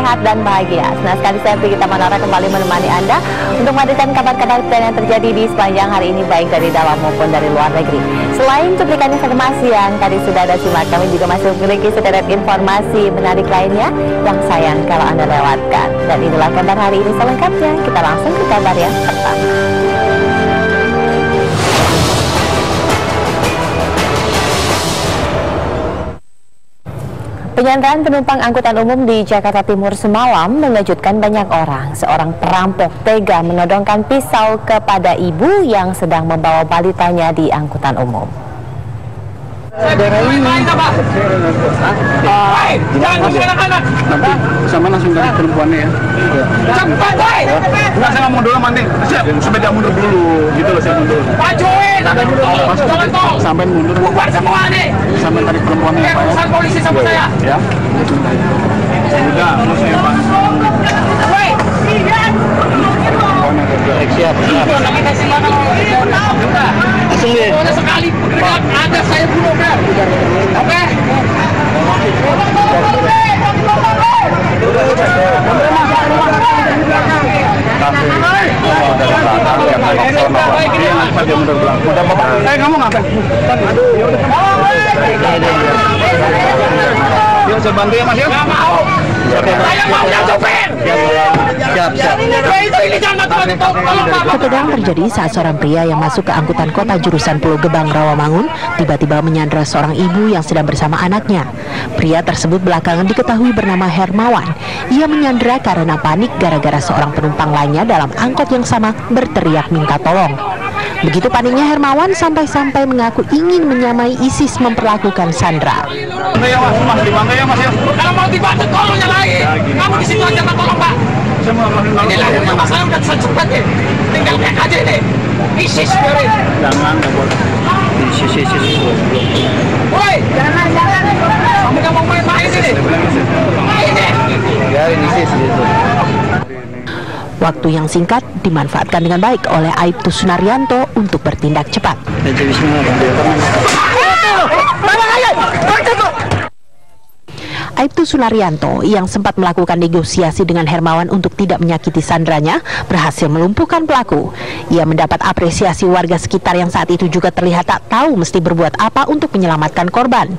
sehat dan bahagia. Senang sekali saya Brigita Manara kembali menemani Anda untuk menghadirkan kabar-kabar yang terjadi di sepanjang hari ini, baik dari dalam maupun dari luar negeri. Selain cuplikan informasi yang tadi sudah ada simak, kami juga masih memiliki sederet informasi menarik lainnya yang sayang kalau Anda lewatkan. Dan inilah kabar hari ini selengkapnya. Kita langsung ke kabar yang pertama. Penyanderaan penumpang angkutan umum di Jakarta Timur semalam mengejutkan banyak orang. Seorang perampok tega menodongkan pisau kepada ibu yang sedang membawa balitanya di angkutan umum. Sama langsung dari perempuannya ya. Cepat, enggak, saya ngomong dulu mandi. Siap, sepeda mundur dulu, gitu loh, saya mundur. Majuin, sampai mundur. Bubar semua nih. Sampai dari perempuannya ya, Pak. Urusan polisi sama saya. Ya. Sudah, mau saya Pak. Woi, siap. Langsung deh. Sekali bergerak ada saya bunuh, oke? Kamu ngapain? Yuk, saya bantu ya Mas ya. Nggak mau. Saya mau yang sopir. Siap. Ketegangan terjadi saat seorang pria yang masuk ke angkutan kota jurusan Pulau Gebang, Rawamangun tiba-tiba menyandra seorang ibu yang sedang bersama anaknya. Pria tersebut belakangan diketahui bernama Hermawan. Ia menyandra karena panik gara-gara seorang penumpang lainnya dalam angkot yang sama berteriak minta tolong. Begitu paniknya Hermawan sampai-sampai mengaku ingin menyamai ISIS memperlakukan Sandra. Kalau mau dibantu tolong nyalain. Kamu di situ aja Pak, tolong Pak. Ini lahirnya masalah udah secepat ya. Tinggal kayak aja deh. ISIS biarin. Jangan, nggak boleh. ISIS. Woi, jangan. Kamu nggak mau main ini. Main deh. Biarin ISIS gitu. Waktu yang singkat dimanfaatkan dengan baik oleh Aibtu Sunaryanto untuk bertindak cepat. Aibtu Sunaryanto yang sempat melakukan negosiasi dengan Hermawan untuk tidak menyakiti sandranya berhasil melumpuhkan pelaku. Ia mendapat apresiasi warga sekitar yang saat itu juga terlihat tak tahu mesti berbuat apa untuk menyelamatkan korban.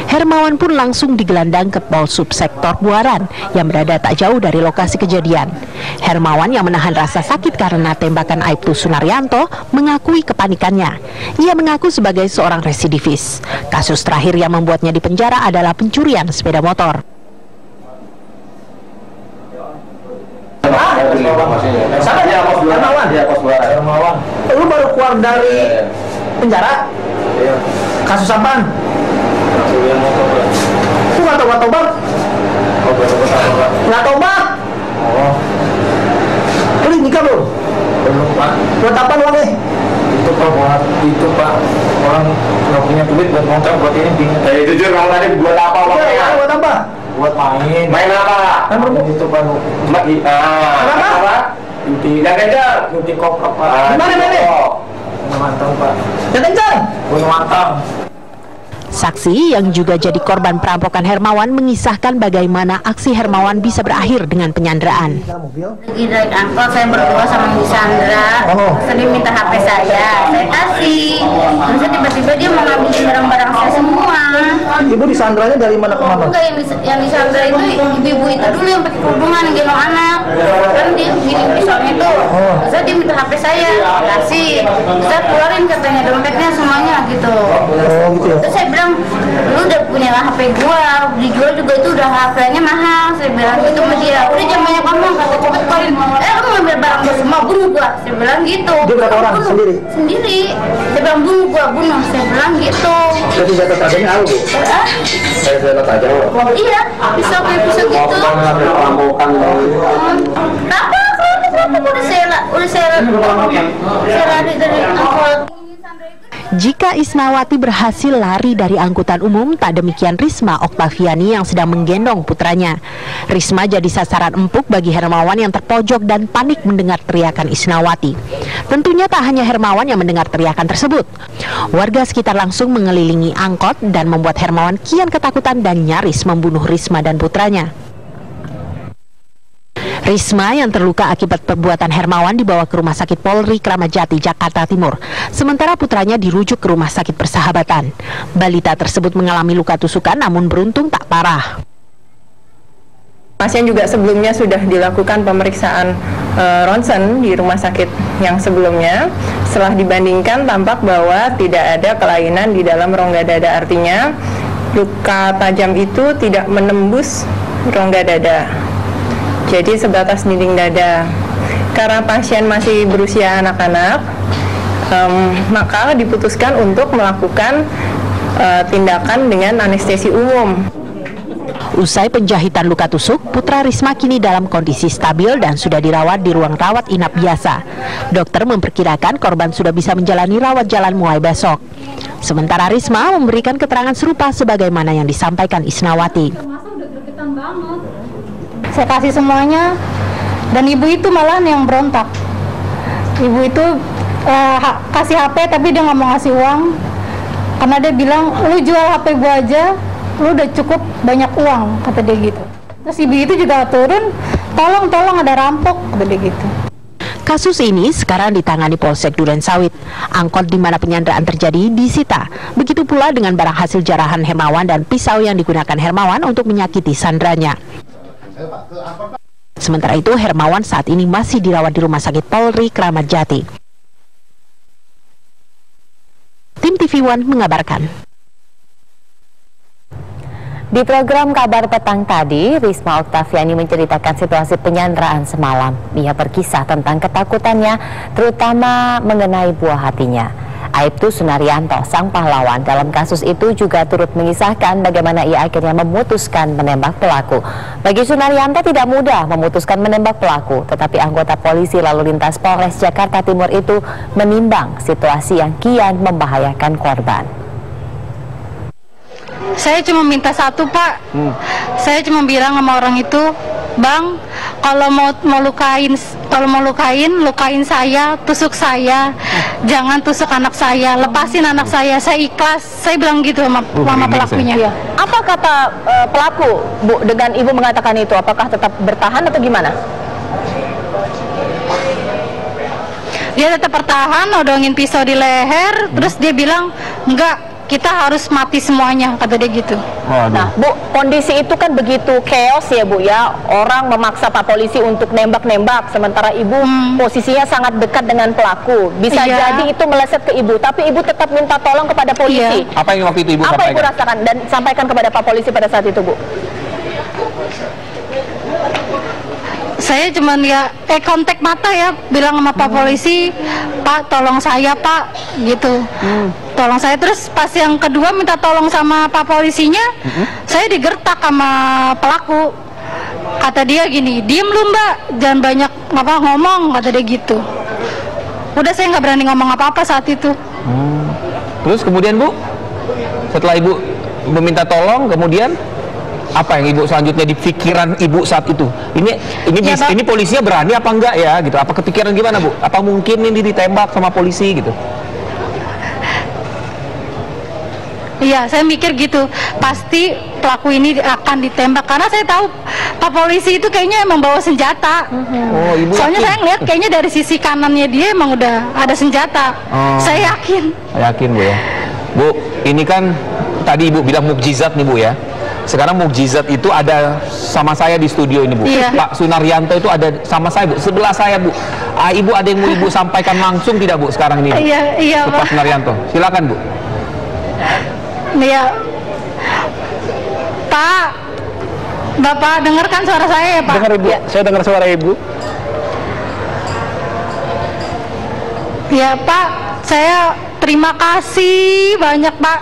Hermawan pun langsung digelandang ke Polsub Sektor Buaran yang berada tak jauh dari lokasi kejadian. Hermawan yang menahan rasa sakit karena tembakan Aibtu Sunaryanto mengakui kepanikannya. Ia mengaku sebagai seorang residivis. Kasus terakhir yang membuatnya dipenjara adalah pencurian sepeda motor. Siapa dia? Hermawan. Lu baru keluar dari penjara? Iya. Kasus apaan? Lu nggak tahu bang? Nggak tahu bang? Oh. Lu nikah belum? Belum Pak. Buat apa uangnya? Itu Pak, orang nggak punya duit buat ngontrak buat ini bingung. Jujur kalau tadi buat apa uangnya? Iya, buat apa? Buat main. Main apa? Main itu Pak. Kenapa? Yang kejar. Judi koprok Pak. Gimana ini? Mantap Pak. Yang kejar? Gunung Mantap. Saksi yang juga jadi korban perampokan Hermawan mengisahkan bagaimana aksi Hermawan bisa berakhir dengan penyanderaan. Lagi naik angkot, saya berdua sama Sandra, saya minta HP saya kasih. Terus tiba-tiba dia mau ngambil barang-barang saya semua. Ibu disandranya dari mana ke mana? Enggak, yang disandra itu ibu-ibu itu dulu yang pakai kerudungan yang gendong anak. Kan dia gini pisaunya tuh. Terus dia minta HP saya kasih. Saya keluarin katanya dompetnya semuanya gitu. Terus saya bilang, lu udah punya HP gua, dijual juga itu udah HP-nya mahal. Saya bilang gitu sama dia, udah jangan banyak ngomong, kata cepet keluarin. Lu ngambil barang gua semua, bunuh gua. Saya bilang gitu. Dia berapa orang? Sendiri? Sendiri. Saya bilang bunuh gua, bunuh. Saya bilang gitu. Jadi jatuh tajamnya apa Bu? Saya jatuh tajam. Iya, pisau gitu. Kenapa udah saya lari dari angkot. Jika Isnawati berhasil lari dari angkutan umum, tak demikian Risma Oktaviani yang sedang menggendong putranya. Risma jadi sasaran empuk bagi Hermawan yang terpojok dan panik mendengar teriakan Isnawati. Tentunya tak hanya Hermawan yang mendengar teriakan tersebut. Warga sekitar langsung mengelilingi angkot dan membuat Hermawan kian ketakutan dan nyaris membunuh Risma dan putranya. Risma yang terluka akibat perbuatan Hermawan dibawa ke Rumah Sakit Polri Kramat Jati, Jakarta Timur. Sementara putranya dirujuk ke Rumah Sakit Persahabatan. Balita tersebut mengalami luka tusukan namun beruntung tak parah. Pasien juga sebelumnya sudah dilakukan pemeriksaan ronsen di rumah sakit yang sebelumnya. Setelah dibandingkan tampak bahwa tidak ada kelainan di dalam rongga dada, artinya luka tajam itu tidak menembus rongga dada. Jadi sebatas dinding dada. Karena pasien masih berusia anak-anak, maka diputuskan untuk melakukan tindakan dengan anestesi umum. Usai penjahitan luka tusuk, putra Risma kini dalam kondisi stabil dan sudah dirawat di ruang rawat inap biasa. Dokter memperkirakan korban sudah bisa menjalani rawat jalan mulai besok. Sementara Risma memberikan keterangan serupa sebagaimana yang disampaikan Isnawati. Saya kasih semuanya, dan ibu itu malah yang berontak. Ibu itu kasih HP tapi dia nggak mau ngasih uang, karena dia bilang, lu jual HP gua aja, lu udah cukup banyak uang, kata dia gitu. Terus ibu itu juga turun, tolong ada rampok, kata dia gitu. Kasus ini sekarang ditangani Polsek Durensawit. Angkot di mana penyanderaan terjadi disita. Begitu pula dengan barang hasil jarahan Hermawan dan pisau yang digunakan Hermawan untuk menyakiti sandranya. Sementara itu, Hermawan saat ini masih dirawat di Rumah Sakit Polri Kramat Jati. Tim TV One mengabarkan. Di program Kabar Petang tadi, Risma Oktaviani menceritakan situasi penyanderaan semalam. Ia berkisah tentang ketakutannya, terutama mengenai buah hatinya. Aibtu Sunaryanto, sang pahlawan dalam kasus itu juga turut mengisahkan bagaimana ia akhirnya memutuskan menembak pelaku. Bagi Sunaryanto tidak mudah memutuskan menembak pelaku, tetapi anggota polisi lalu lintas Polres Jakarta Timur itu menimbang situasi yang kian membahayakan korban. Saya cuma minta satu, Pak. Saya cuma bilang sama orang itu, Bang, kalau mau lukain saya, tusuk saya, jangan tusuk anak saya, lepasin anak saya ikhlas. Saya bilang gitu sama pelakunya. Ya. Apa kata pelaku, Bu, dengan Ibu mengatakan itu? Apakah tetap bertahan atau gimana? Dia tetap bertahan, nodongin pisau di leher, terus dia bilang, enggak, kita harus mati semuanya, kata dia gitu. Nah, Bu, kondisi itu kan begitu chaos ya, Bu ya. Orang memaksa Pak Polisi untuk nembak-nembak, sementara Ibu posisinya sangat dekat dengan pelaku. Bisa jadi itu meleset ke Ibu, tapi Ibu tetap minta tolong kepada polisi. Apa yang waktu itu Ibu sampaikan? Apa Ibu rasakan dan sampaikan kepada Pak Polisi pada saat itu, Bu? Saya cuman kontak mata ya, bilang sama Pak Polisi, Pak tolong saya Pak, gitu. Tolong saya. Terus pas yang kedua minta tolong sama Pak Polisinya, saya digertak sama pelaku. Kata dia gini, diem lu Mbak, jangan banyak ngomong, kata dia gitu. Udah saya nggak berani ngomong apa-apa saat itu. Terus kemudian Bu, setelah Ibu meminta tolong, kemudian apa yang Ibu selanjutnya di pikiran Ibu saat itu? Ini polisinya berani apa enggak ya gitu? Apa kepikiran gimana Bu? Apa mungkin ini ditembak sama polisi gitu? Iya, saya mikir gitu. Pasti pelaku ini akan ditembak karena saya tahu Pak Polisi itu kayaknya emang bawa senjata. Ibu soalnya yakin? saya ngeliat kayaknya dari sisi kanannya dia emang udah ada senjata. Saya yakin. Yakin Bu ya. Bu, ini kan tadi Ibu bilang mukjizat nih Bu ya. Sekarang mukjizat itu ada sama saya di studio ini Bu. Iya. Pak Sunaryanto itu ada sama saya Bu, sebelah saya Bu. Ibu ada yang mau Ibu sampaikan langsung tidak Bu sekarang ini? Iya Pak Sunaryanto, silakan Bu. Iya. Pak, Bapak dengarkan suara saya ya Pak? Dengar Ibu, saya dengar suara Ibu. Ya Pak, saya terima kasih banyak Pak,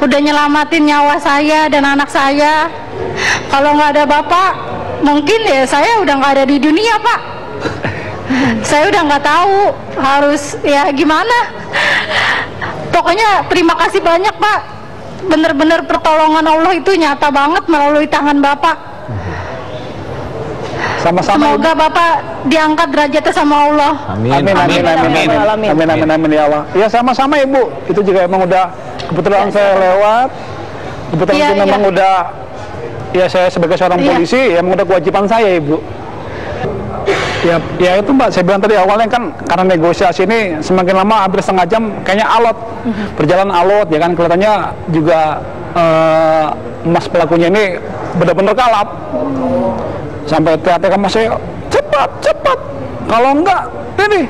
udah nyelamatin nyawa saya dan anak saya. Kalau nggak ada Bapak, mungkin ya saya udah nggak ada di dunia Pak. Saya udah nggak tahu harus ya gimana. Pokoknya terima kasih banyak Pak. Bener-bener pertolongan Allah itu nyata banget melalui tangan Bapak. Sama-sama. Semoga Bapak diangkat derajatnya sama Allah. Amin. Amin ya Allah. Ya sama-sama Ibu. Itu juga emang udah kebetulan saya lewat. Kebetulan itu memang udah, ya saya sebagai seorang polisi, ya emang udah kewajiban saya Ibu. Ya itu Mbak, saya bilang tadi awalnya kan karena negosiasi ini semakin lama hampir setengah jam kayaknya alot, berjalan alot ya kan, kelihatannya juga mas pelakunya ini benar-benar kalap sampai teriak-teriak mas saya cepat kalau enggak ini.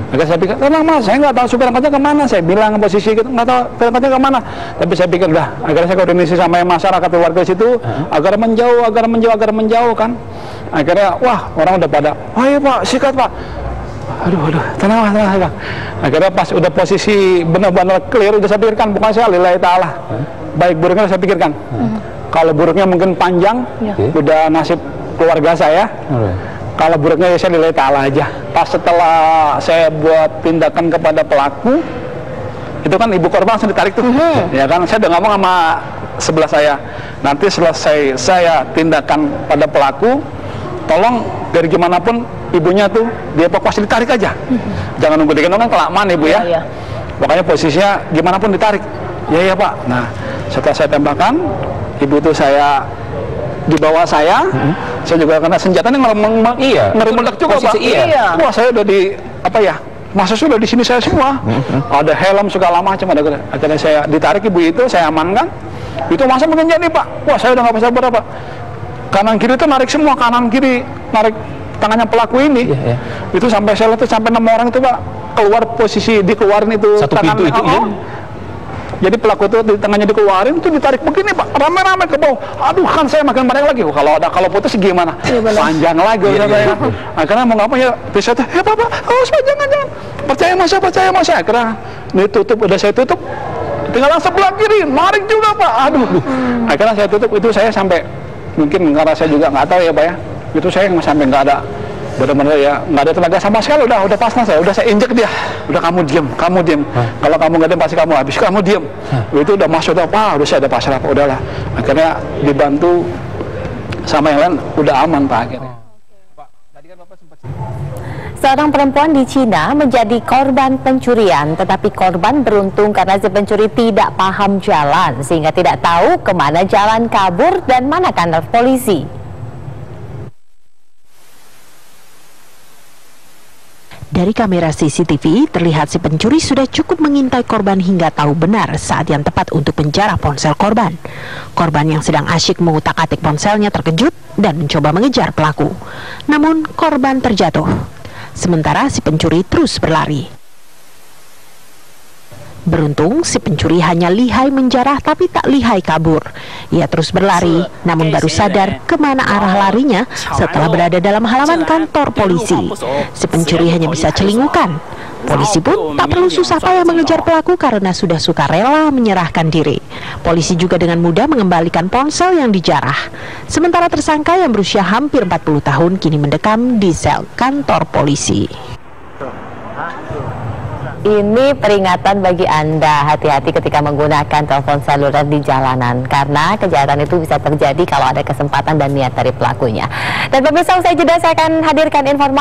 Akhirnya saya pikir tenang mas, saya nggak tahu supir angkotnya kemana, saya bilang posisi gitu nggak tahu supir angkotnya kemana, tapi saya pikir dah akhirnya saya koordinasi sama masyarakat warga situ agar menjauh kan. Akhirnya wah orang udah pada ayo Pak sikat Pak, aduh tenang. Akhirnya pas udah posisi benar-benar clear udah saya pikirkan bukan saya lillahi ta'ala, baik buruknya saya pikirkan. Kalau buruknya mungkin panjang udah nasib keluarga saya, kalau buruknya ya saya lillahi ta'ala aja. Pas setelah saya buat tindakan kepada pelaku itu kan ibu korban langsung ditarik tuh, ya kan, saya udah ngomong sama sebelah saya, nanti selesai saya tindakan pada pelaku tolong dari gimana pun ibunya tuh dievakuasi, ditarik aja, jangan nunggu digendong kan kelamaan Ibu ya. Makanya posisinya gimana pun ditarik. Ya Pak. Nah setelah saya tembakan ibu tuh saya di bawah saya juga kena senjata nih ngeri meledak juga Pak. Wah saya udah di masa sudah di sini saya semua, ada helm segala macam, ada. Akhirnya saya ditarik ibu itu, saya amankan. Itu masa mungkin jadi Pak. Wah saya udah nggak bisa berapa. Kanan kiri itu narik semua, kanan kiri narik tangannya pelaku ini. Itu sampai saya lihat sampai 6 orang itu Pak keluar posisi dikeluarin itu satu tangan pintu itu. Jadi pelaku itu di tangannya dikeluarin itu ditarik begini Pak, rame-rame ke bawah. Aduh kan saya makin banyak lagi. Kalau putus gimana? Panjang lagi saya. Akhirnya mau ngapa ya? Bisa tuh, Bapak, jangan. Percaya mas. Akhirnya ditutup, udah saya tutup. Tinggal sebelah kiri, narik juga Pak. Aduh. Akhirnya saya tutup itu saya sampai mungkin karena saya juga nggak tahu ya Pak ya, itu saya sampai nggak ada, benar-benar ya nggak ada tenaga sama sekali, udah pasnya saya injek dia, udah kamu diem, kalau kamu nggak diem pasti kamu habis, kamu diem. Itu udah masuk apa, udah saya ada pasrah Pak, udahlah. Akhirnya dibantu sama yang lain, udah aman Pak akhirnya. Seorang perempuan di Cina menjadi korban pencurian, tetapi korban beruntung karena si pencuri tidak paham jalan sehingga tidak tahu kemana jalan kabur dan mana kantor polisi. Dari kamera CCTV terlihat si pencuri sudah cukup mengintai korban hingga tahu benar saat yang tepat untuk menjarah ponsel korban. Korban yang sedang asyik mengutak-atik ponselnya terkejut dan mencoba mengejar pelaku. Namun korban terjatuh. Sementara si pencuri terus berlari. Beruntung si pencuri hanya lihai menjarah tapi tak lihai kabur. Ia terus berlari namun baru sadar kemana arah larinya setelah berada dalam halaman kantor polisi. Si pencuri hanya bisa celingukan. Polisi pun tak perlu susah payah mengejar pelaku karena sudah sukarela menyerahkan diri. Polisi juga dengan mudah mengembalikan ponsel yang dijarah. Sementara tersangka yang berusia hampir 40 tahun kini mendekam di sel kantor polisi. Ini peringatan bagi Anda, hati-hati ketika menggunakan telepon seluler di jalanan karena kejahatan itu bisa terjadi kalau ada kesempatan dan niat dari pelakunya. Dan pemirsa, usai jeda saya akan hadirkan informasi